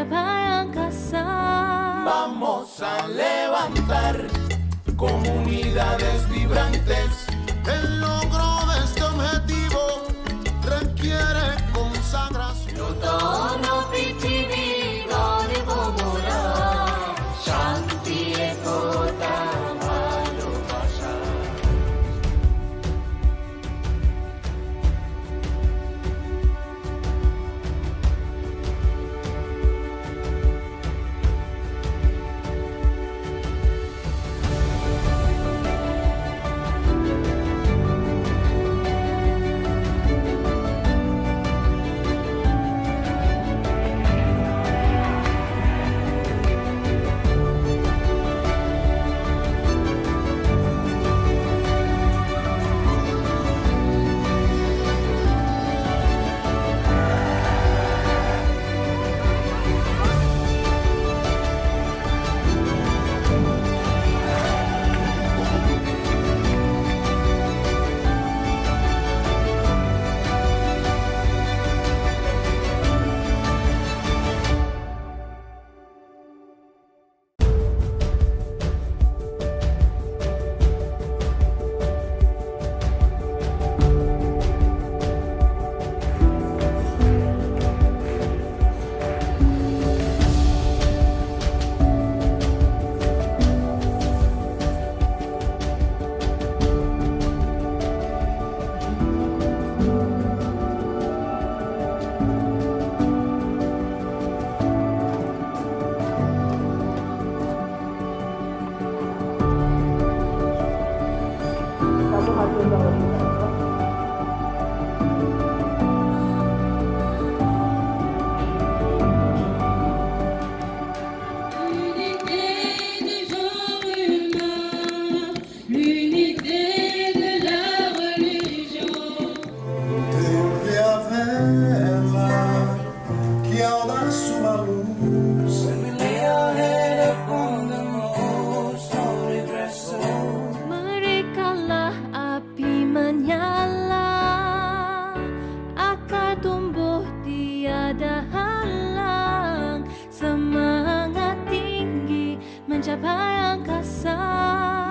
mencapai angkasa. Vamos a levantar comunidades vibrantes. El logro de este objetivo requiere consagración. Lutono pitini gare gomora, Shanti ekota bhalobasha.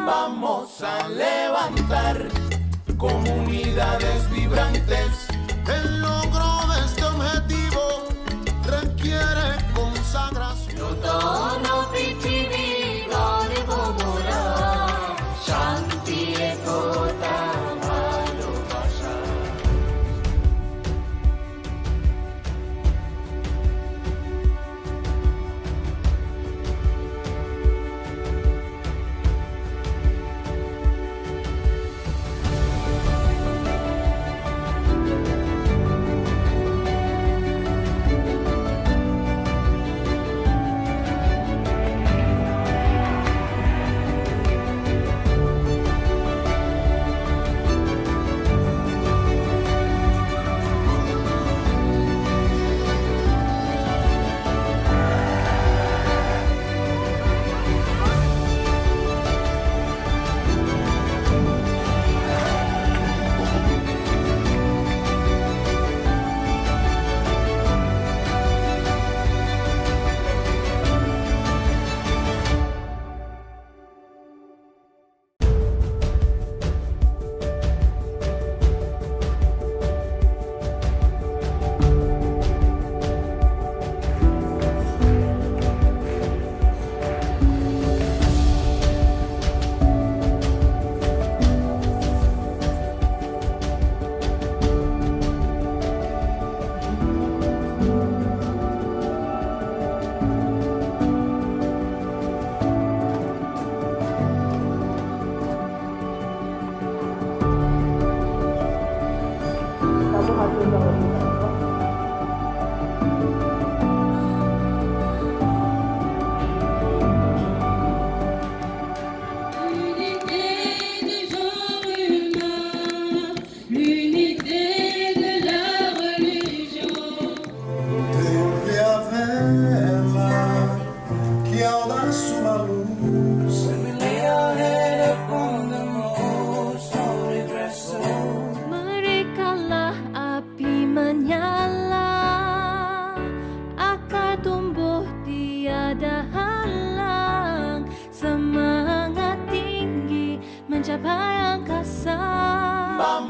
Vamos a levantar comunidades vibrantes. El logro de este objetivo requiere consagración. Lutono pitini gare gomora, Shanti ekota bhalobasha.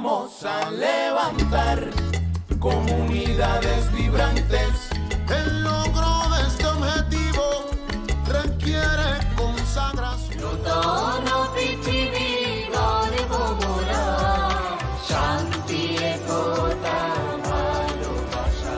vamos a levantar comunidades vibrantes. El logro de este objetivo requiere consagración. दोनों पृथ्वी गौरव मोरा शांति एकता ভালোবাসা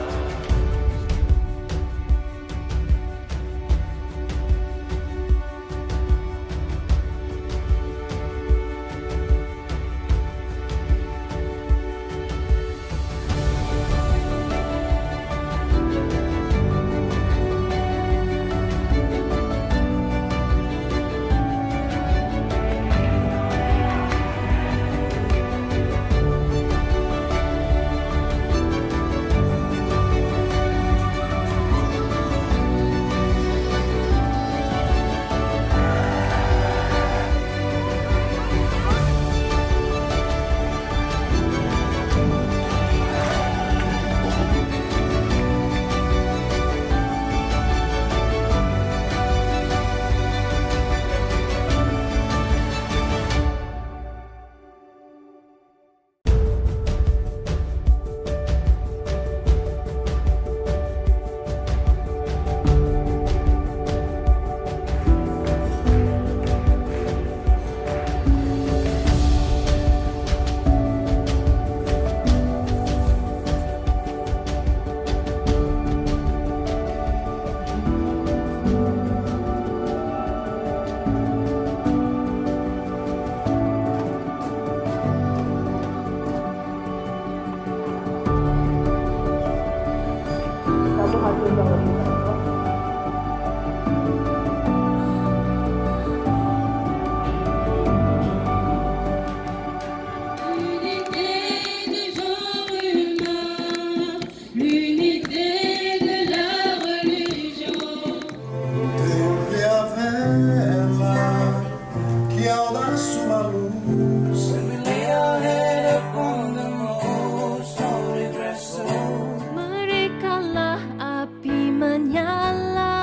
Merekalah api menyala,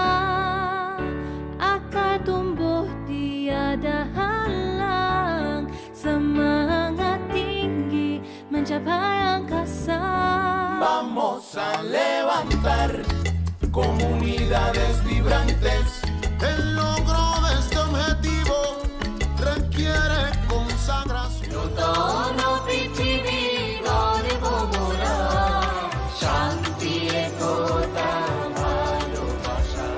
akar tumbuh tiada halang, semangat tinggi mencapai angkasa. Vamos a levantar comunidades vibrantes. El logro de este objetivo requiere consagración. दोनों पृथ्वी गौरव मोरा शांति एकता ভালোবাসা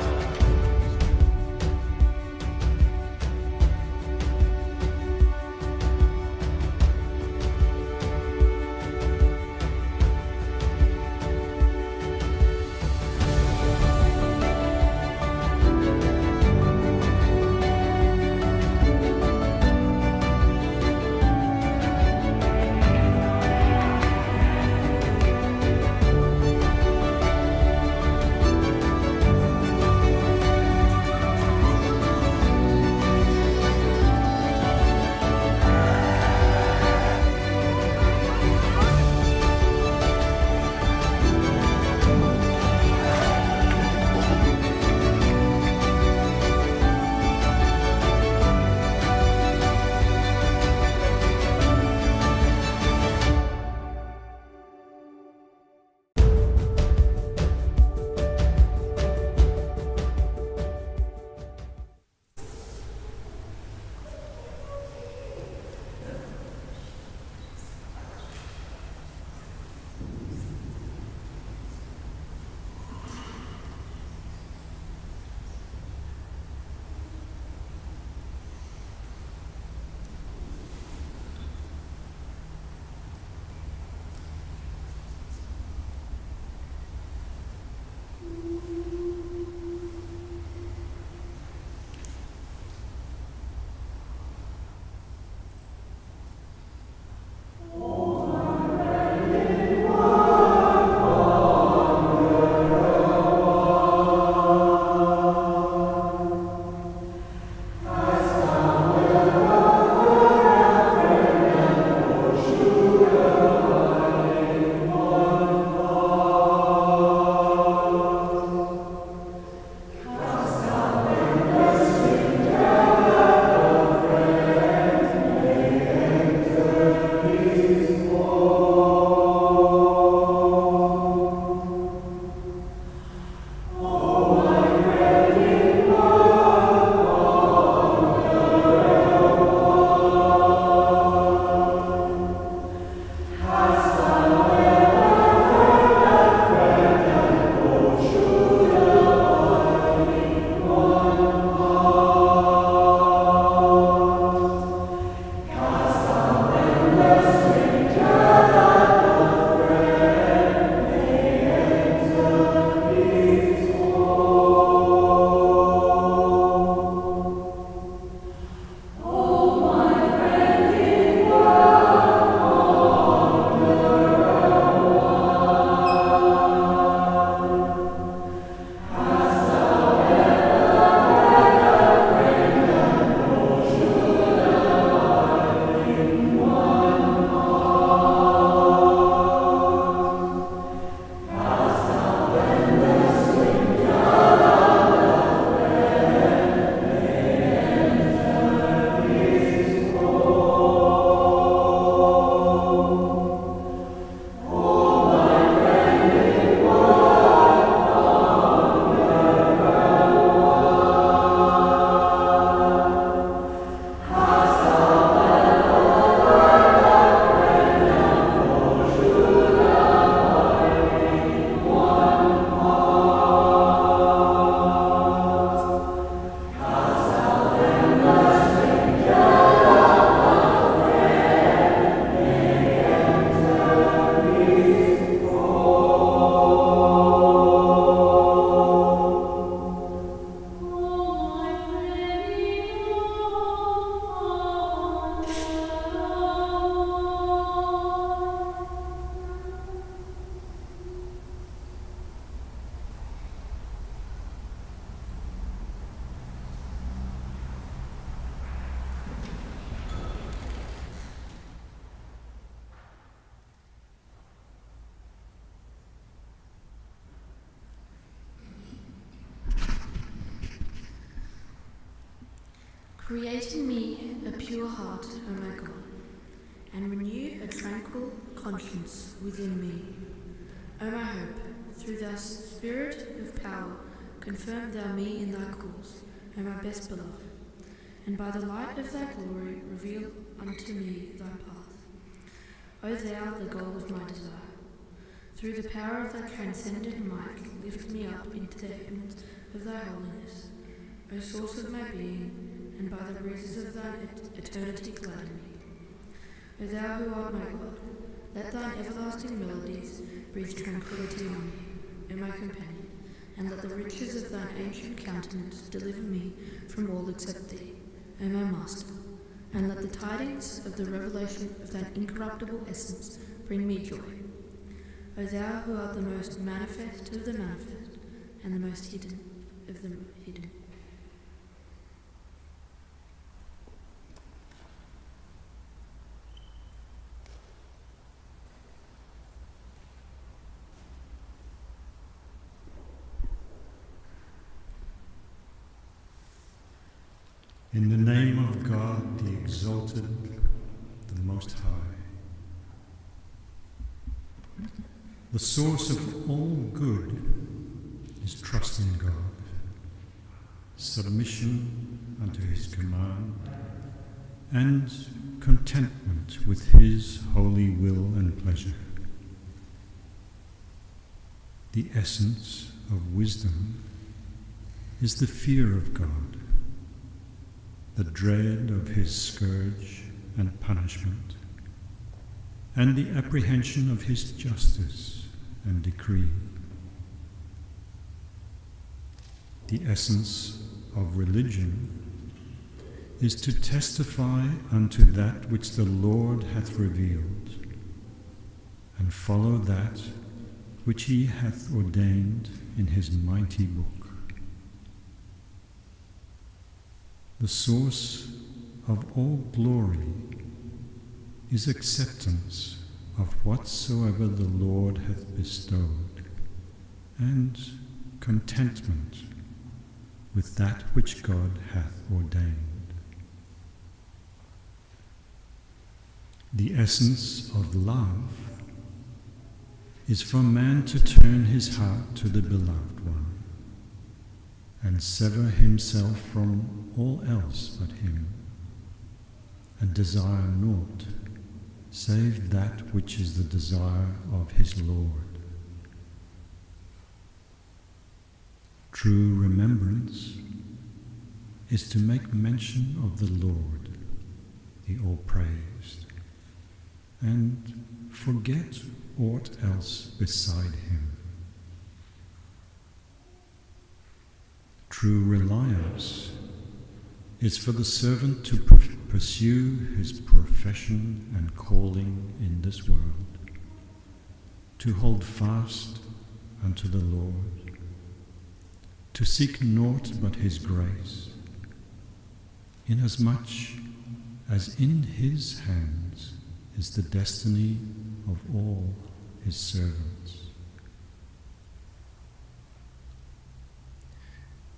Create in me a pure heart, O my God, and renew a tranquil conscience within me. O my hope, through thy spirit of power, confirm thou me in thy cause, O my best beloved, and by the light of thy glory reveal unto me thy path. O thou, the goal of my desire, through the power of thy transcendent might, lift me up into the heavens of thy holiness, O source of my being, and by the breezes of thine eternity gladden me. O thou who art my God, let thine everlasting melodies breathe tranquility on me, O my companion, and let the riches of thine ancient countenance deliver me from all except thee, O my master, and let the tidings of the revelation of thine incorruptible essence bring me joy. O thou who art the most manifest of the manifest, and the most hidden of the hidden. In the name of God, the exalted, the Most High, the source of all good is trust in God, submission unto His command, and contentment with His holy will and pleasure. The essence of wisdom is the fear of God, the dread of His scourge and punishment, and the apprehension of His justice and decree. The essence of religion is to testify unto that which the Lord hath revealed, and follow that which He hath ordained in His mighty book. The source of all glory is acceptance of whatsoever the Lord hath bestowed, and contentment with that which God hath ordained. The essence of love is for man to turn his heart to the beloved one, and sever himself from all else but him, and desire naught save that which is the desire of his Lord. True remembrance is to make mention of the Lord, the all-praised, and forget aught else beside him. True reliance is for the servant to pursue his profession and calling in this world, to hold fast unto the Lord, to seek naught but His grace, inasmuch as in His hands is the destiny of all His servants.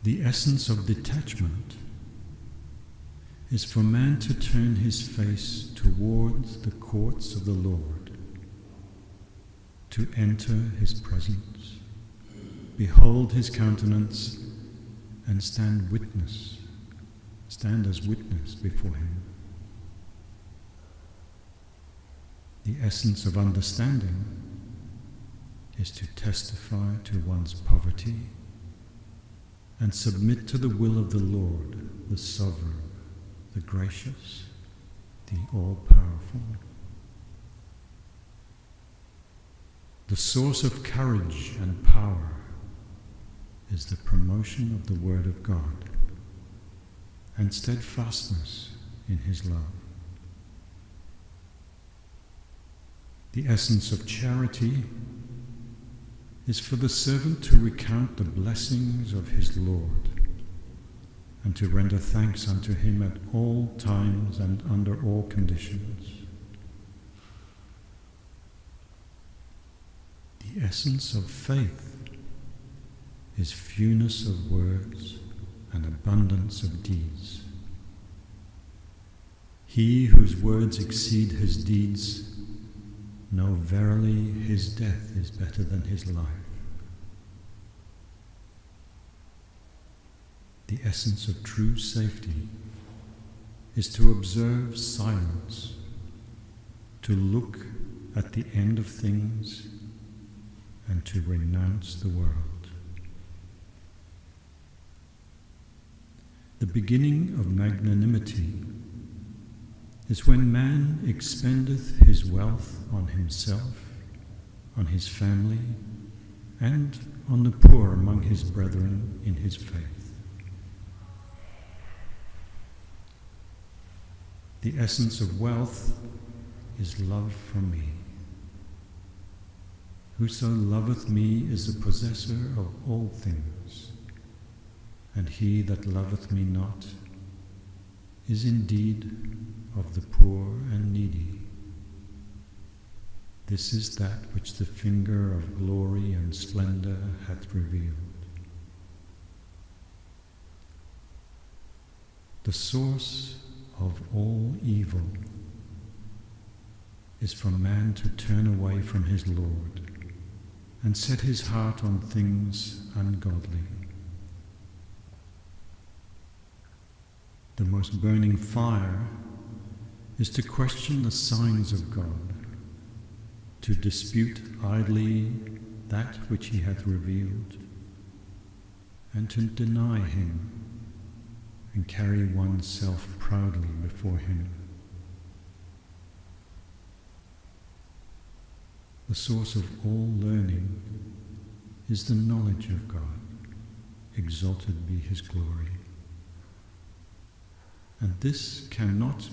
The essence of detachment is for man to turn his face towards the courts of the Lord, to enter His presence, behold His countenance, and stand as witness before Him. The essence of understanding is to testify to one's poverty and submit to the will of the Lord, the sovereign, the gracious, the all-powerful. The source of courage and power is the promotion of the Word of God and steadfastness in His love. The essence of charity is for the servant to recount the blessings of his Lord and to render thanks unto Him at all times and under all conditions. The essence of faith is fewness of words and abundance of deeds, He whose words exceed his deeds, know verily his death is better than his life. The essence of true safety is to observe silence, to look at the end of things, and to renounce the world. The beginning of magnanimity is when man expendeth his wealth on himself, on his family, and on the poor among his brethren in his faith. The essence of wealth is love for me. Whoso loveth me is the possessor of all things, and he that loveth me not is indeed of the poor and needy. This is that which the finger of glory and splendor hath revealed. The source of all evil is for man to turn away from his Lord and set his heart on things ungodly. The most burning fire is to question the signs of God, to dispute idly that which he hath revealed, and to deny him and carry oneself proudly before him. The source of all learning is the knowledge of God, exalted be his glory. And this cannot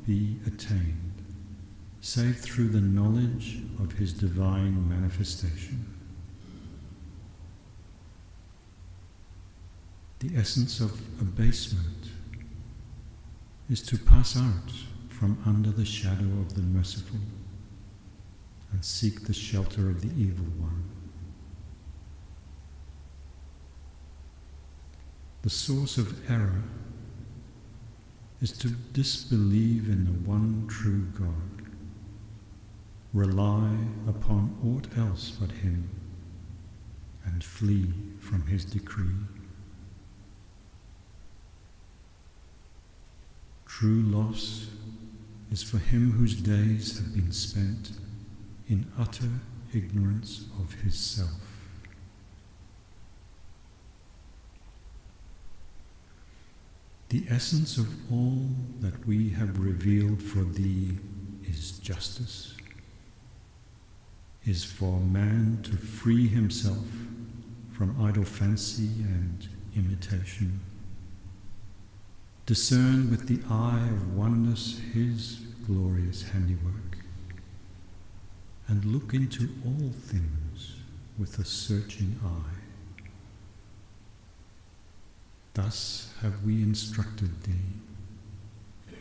be attained save through the knowledge of his divine manifestation. The essence of abasement is to pass out from under the shadow of the merciful and seek the shelter of the evil one. The source of error is to disbelieve in the one true God, rely upon aught else but him, and flee from his decree. True loss is for him whose days have been spent in utter ignorance of his self. The essence of all that we have revealed for thee is justice, is for man to free himself from idle fancy and imitation, discern with the eye of oneness his glorious handiwork, and look into all things with a searching eye. Thus have we instructed thee,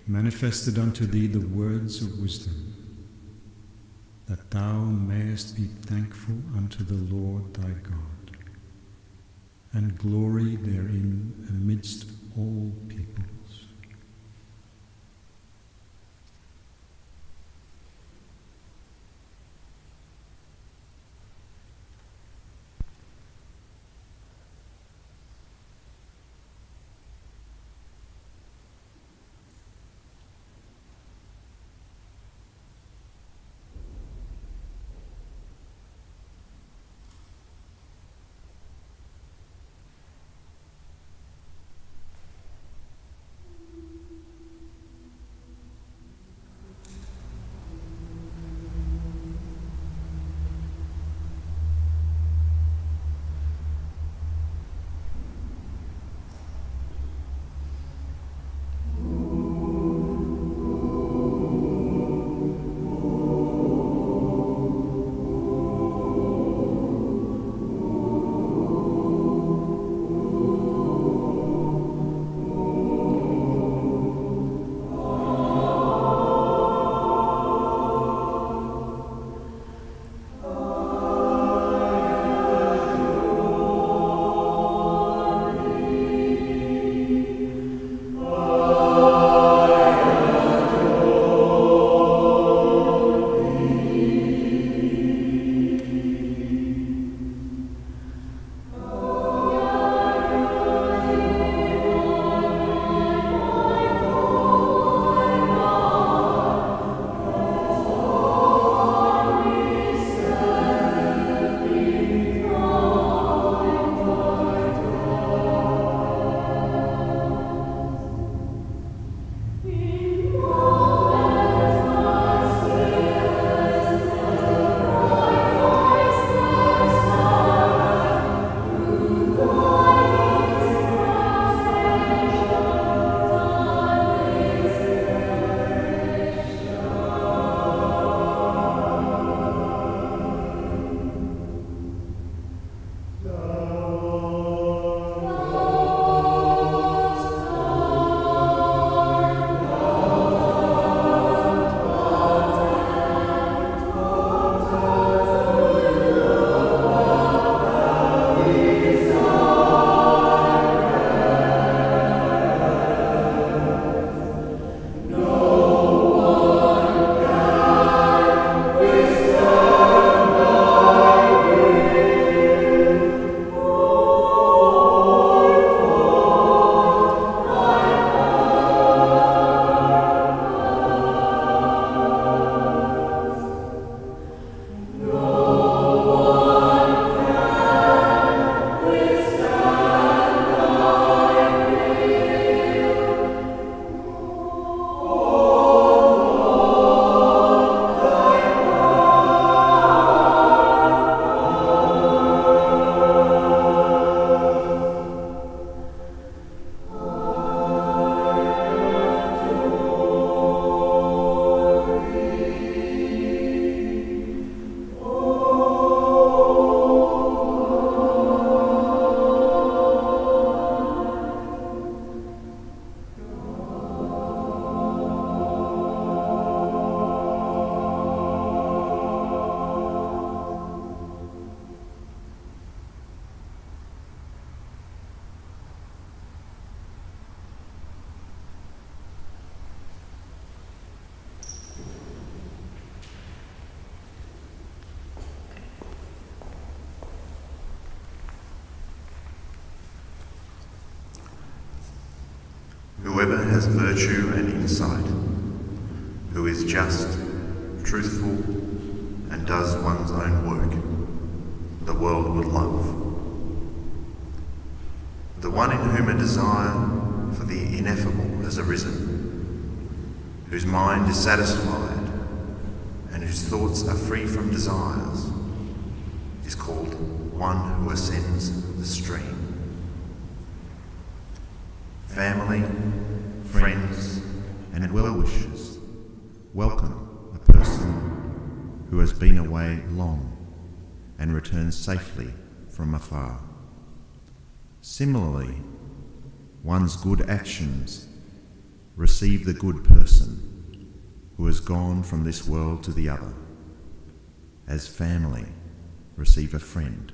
manifested unto thee the words of wisdom, that thou mayest be thankful unto the Lord thy God, and glory therein amidst all peoples. has virtue and insight, who is just, truthful, and does one's own work, the world would love. The one in whom a desire for the ineffable has arisen, whose mind is satisfied and whose thoughts are free from desires, is called one who ascends the stream. Family, friends, and well-wishers welcome a person who has been away long and returns safely from afar. Similarly, one's good actions receive the good person who has gone from this world to the other, as family receive a friend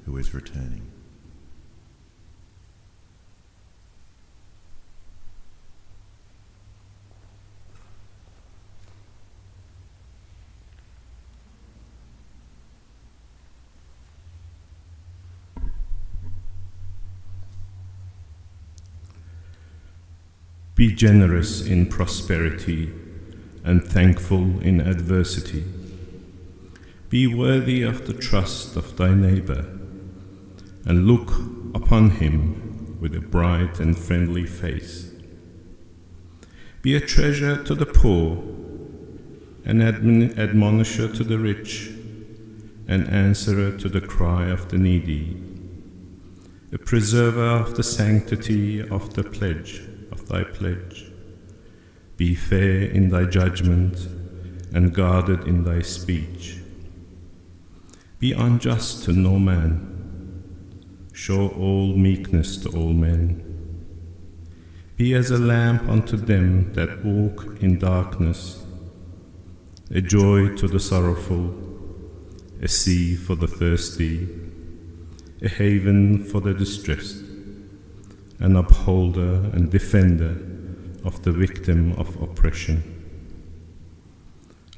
who is returning. Be generous in prosperity and thankful in adversity. Be worthy of the trust of thy neighbour, and look upon him with a bright and friendly face. Be a treasure to the poor, an admonisher to the rich, an answerer to the cry of the needy, a preserver of the sanctity of the pledge of thy pledge. Be fair in thy judgment and guarded in thy speech. Be unjust to no man. Show all meekness to all men. Be as a lamp unto them that walk in darkness, a joy to the sorrowful, a sea for the thirsty, a haven for the distressed, an upholder and defender of the victim of oppression.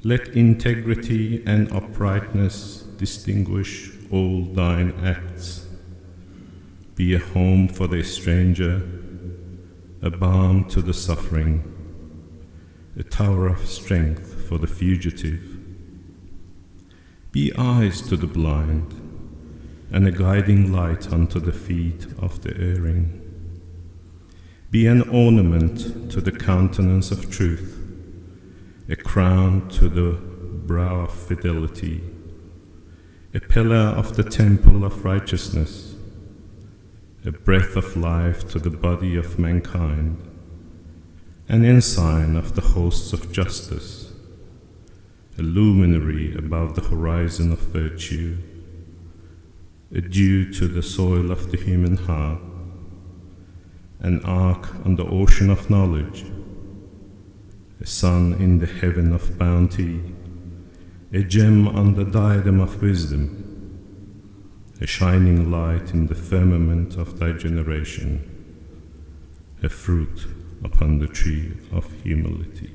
Let integrity and uprightness distinguish all thine acts. Be a home for the stranger, a balm to the suffering, a tower of strength for the fugitive. Be eyes to the blind, and a guiding light unto the feet of the erring. Be an ornament to the countenance of truth, a crown to the brow of fidelity, a pillar of the temple of righteousness, a breath of life to the body of mankind, an ensign of the hosts of justice, a luminary above the horizon of virtue, a dew to the soil of the human heart, an ark on the ocean of knowledge, a sun in the heaven of bounty, a gem on the diadem of wisdom, a shining light in the firmament of thy generation, a fruit upon the tree of humility.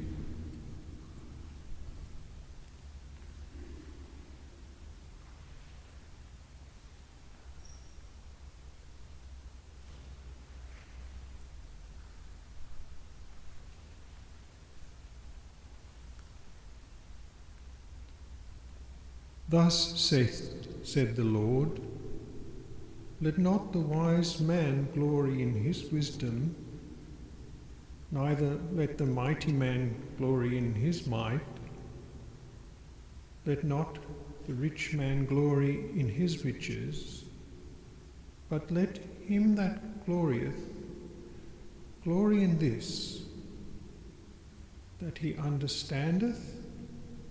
Thus said the Lord, let not the wise man glory in his wisdom, neither let the mighty man glory in his might. Let not the rich man glory in his riches, but let him that glorieth glory in this, that he understandeth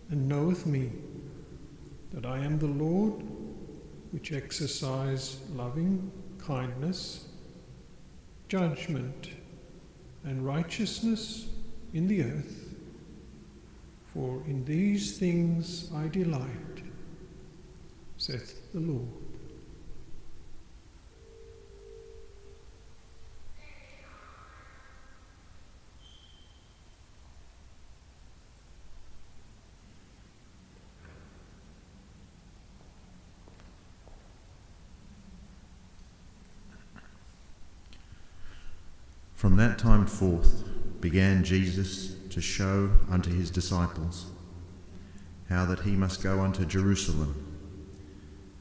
and knoweth me, that I am the Lord, which exercise loving kindness, judgment, and righteousness in the earth. For in these things I delight, saith the Lord. From that time forth, began Jesus to show unto his disciples how that he must go unto Jerusalem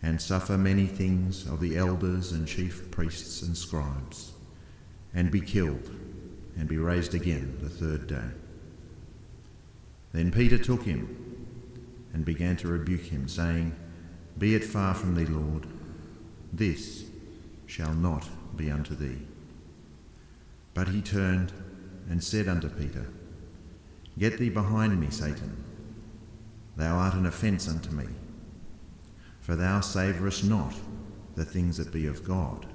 and suffer many things of the elders and chief priests and scribes, and be killed, and be raised again the third day. Then Peter took him and began to rebuke him, saying, Be it far from thee, Lord, this shall not be unto thee. But he turned and said unto Peter, Get thee behind me, Satan. Thou art an offence unto me, for thou savourest not the things that be of God,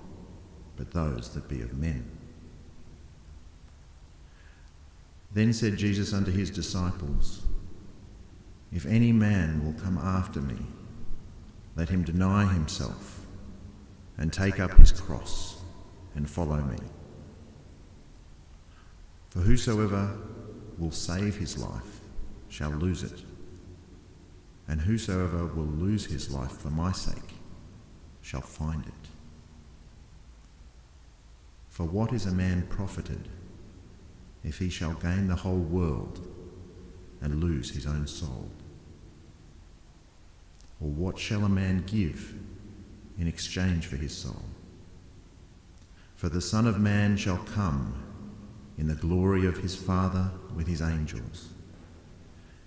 but those that be of men. Then said Jesus unto his disciples, If any man will come after me, let him deny himself, and take up his cross, and follow me. For whosoever will save his life shall lose it, and whosoever will lose his life for my sake shall find it. For what is a man profited if he shall gain the whole world and lose his own soul? Or what shall a man give in exchange for his soul? For the Son of Man shall come in the glory of his Father with his angels,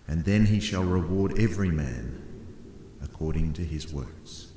and then he shall reward every man according to his works.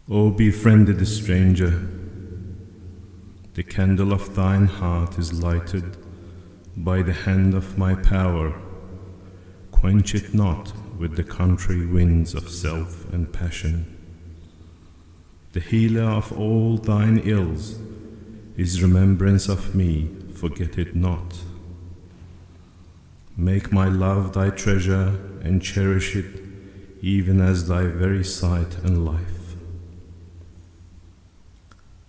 O befriended stranger, the candle of thine heart is lighted by the hand of my power. Quench it not with the contrary winds of self and passion. The healer of all thine ills is remembrance of me, forget it not. Make my love thy treasure and cherish it even as thy very sight and life.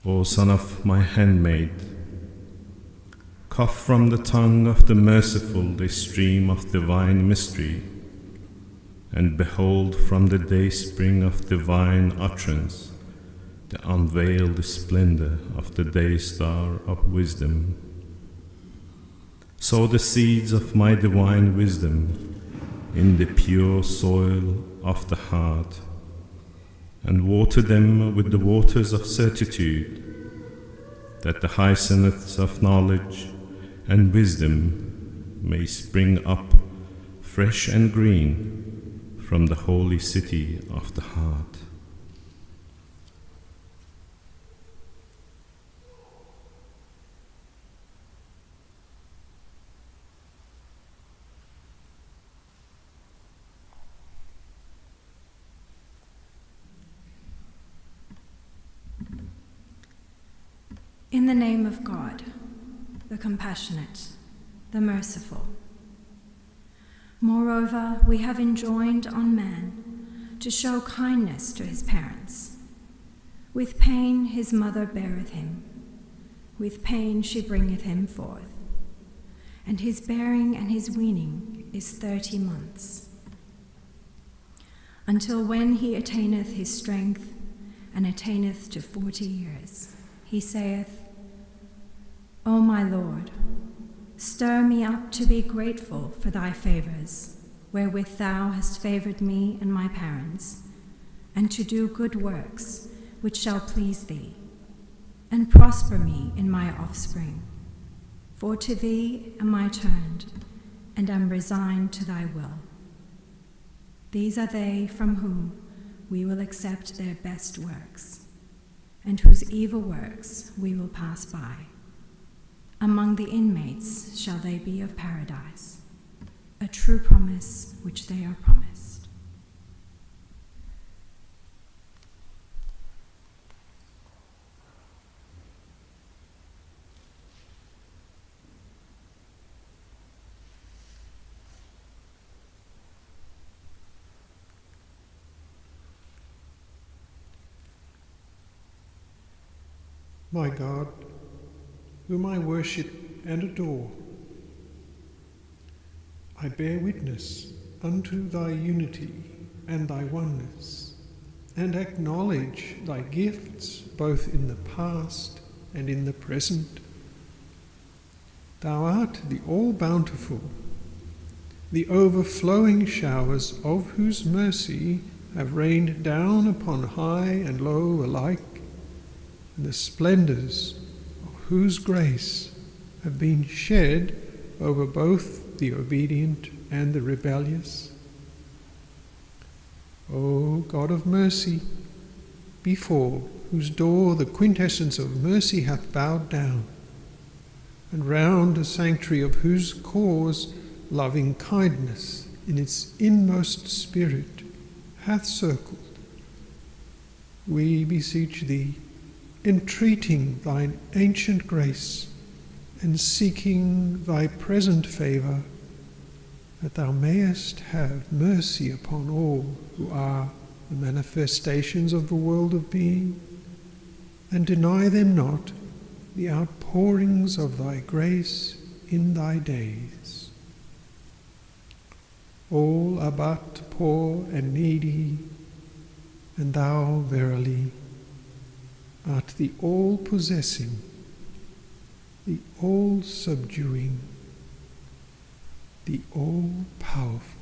O son of my handmaid, quaff from the tongue of the merciful the stream of divine mystery, and behold from the day spring of divine utterance the unveiled splendor of the day star of wisdom. Sow the seeds of my divine wisdom in the pure soil of the heart, and water them with the waters of certitude, that the hyacinths of knowledge and wisdom may spring up fresh and green from the holy city of the heart. In the name of God, the compassionate, the merciful. Moreover, we have enjoined on man to show kindness to his parents. With pain his mother beareth him, with pain she bringeth him forth. And his bearing and his weaning is 30 months. Until when he attaineth his strength, and attaineth to 40 years, he saith, O my Lord, stir me up to be grateful for thy favors, wherewith thou hast favored me and my parents, and to do good works which shall please thee, and prosper me in my offspring. For to thee am I turned, and am resigned to thy will. These are they from whom we will accept their best works, and whose evil works we will pass by. Among the inmates shall they be of paradise, a true promise which they are promised. My God, whom I worship and adore, I bear witness unto thy unity and thy oneness, and acknowledge thy gifts both in the past and in the present. Thou art the all-bountiful, the overflowing showers of whose mercy have rained down upon high and low alike, and the splendours of whose grace have been shed over both the obedient and the rebellious. O God of mercy, before whose door the quintessence of mercy hath bowed down, and round the sanctuary of whose cause loving kindness in its inmost spirit hath circled, we beseech thee, entreating thine ancient grace, and seeking thy present favour, that thou mayest have mercy upon all who are the manifestations of the world of being, and deny them not the outpourings of thy grace in thy days. All are but poor and needy, and thou verily art the all-possessing, the all-subduing, the all-powerful.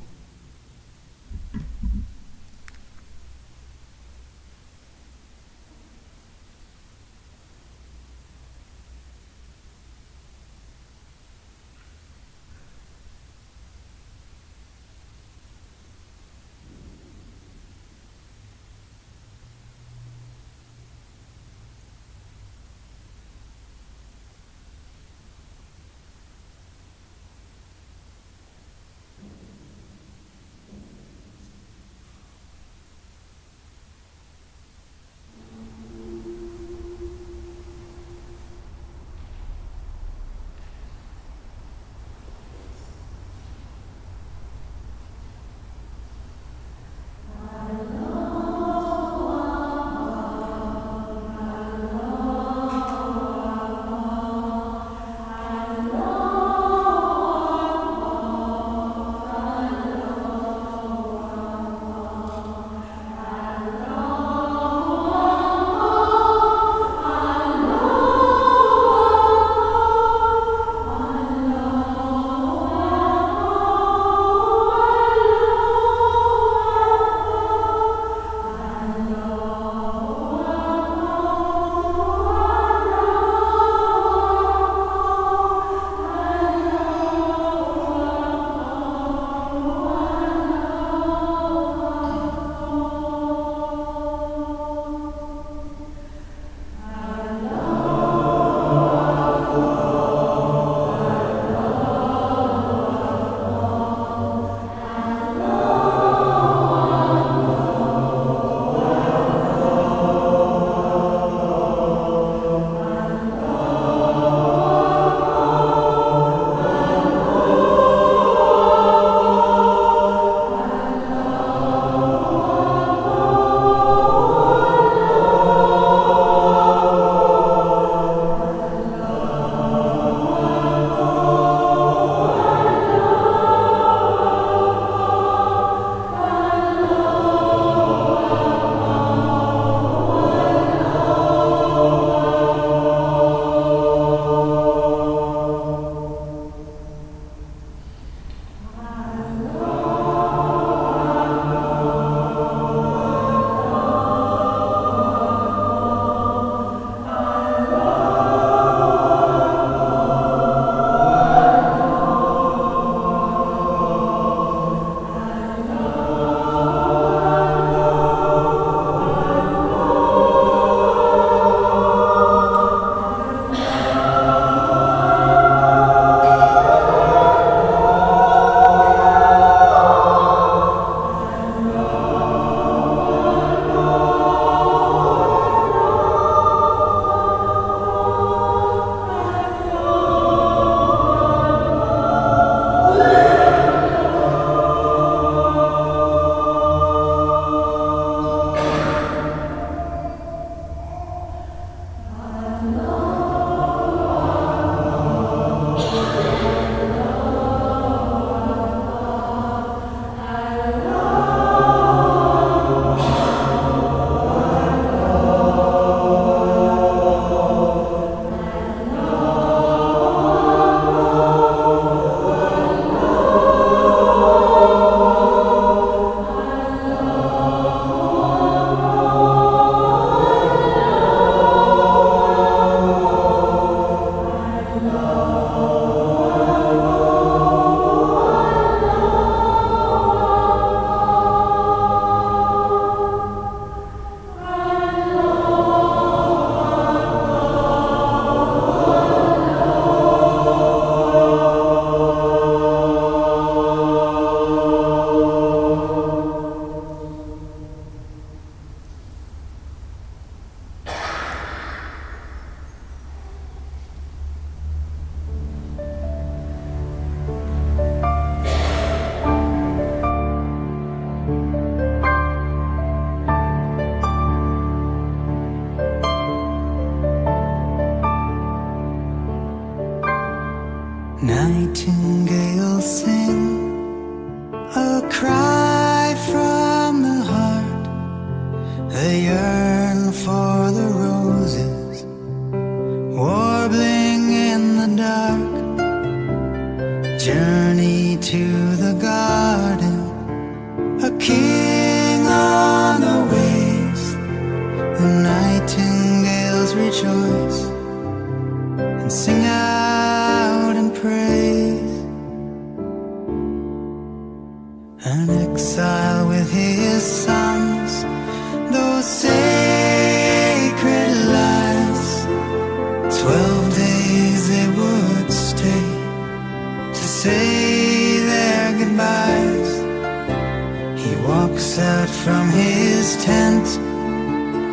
walks out from his tent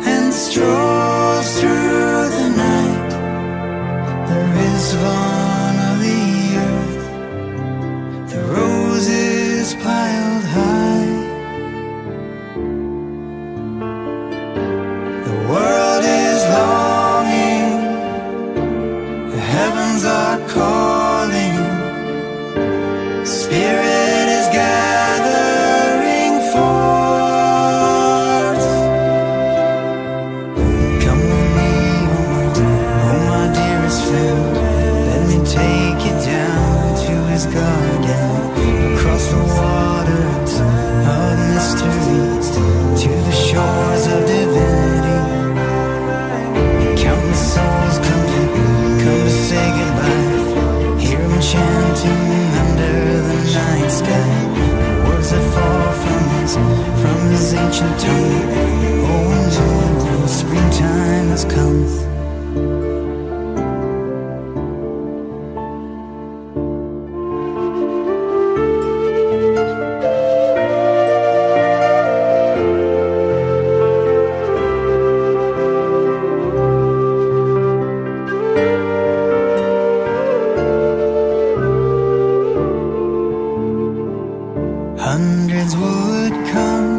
and strolls through the night. There is one of the earth, the roses piled high. The world is longing, the heavens are calling, Spirit is gathering forth. Come with me, oh my dearest friend, let me take you down to his garden, across the waters of mystery, to the shores of divinity. And countless souls come to say goodbye, hear him chanting under the night sky, words that fall from his ancient tongue. Oh no, springtime has come. 100s would come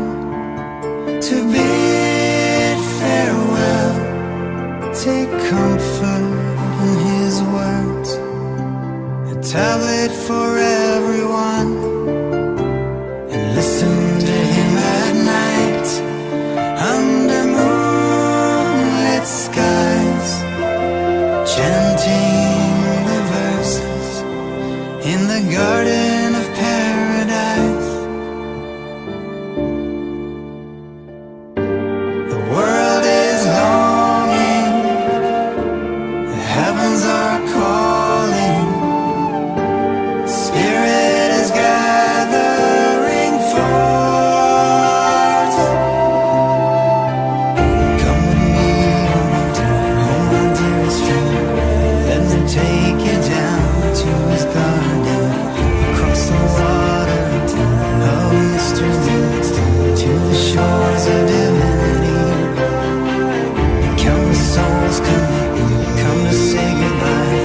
to bid farewell. Take comfort in his words, a tablet for everyone, and listen to him at night under moonlit skies, chanting the verses in the garden of paradise. The world is longing, the heavens are calling, Spirit is gathering forth. Come with me, oh my dearest friend, let me take you down to his garden, across the water of mystery, to the shores of divinity. And countless souls come to say goodbye,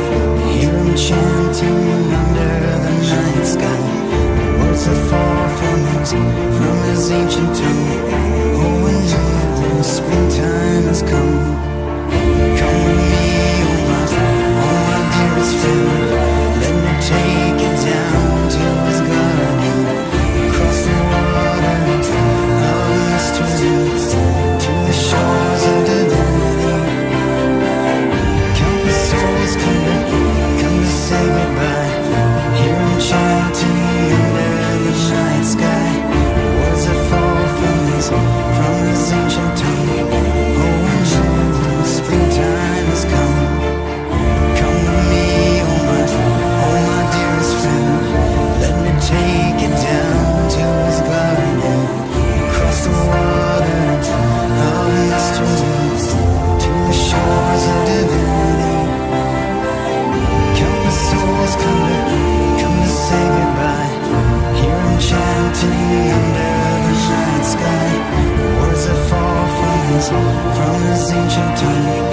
hear him chanting under the night sky, the words that fall from his ancient tongue. Oh, and now springtime has come. Come with me, oh my dearest friend, let me take you down to his garden, across the water of mystery, to the shores of divinity. Countless souls come to say goodbye, hear him chanting under the night sky, words that fall from his ancient tongue. Oh, and now springtime has come. Come with me, oh my dearest friend, let me take you down to his garden, across the water of mystery, to the shores of divinity. Countless souls come to say goodbye, hear him chanting under the night sky, words that fall from his ancient tongue.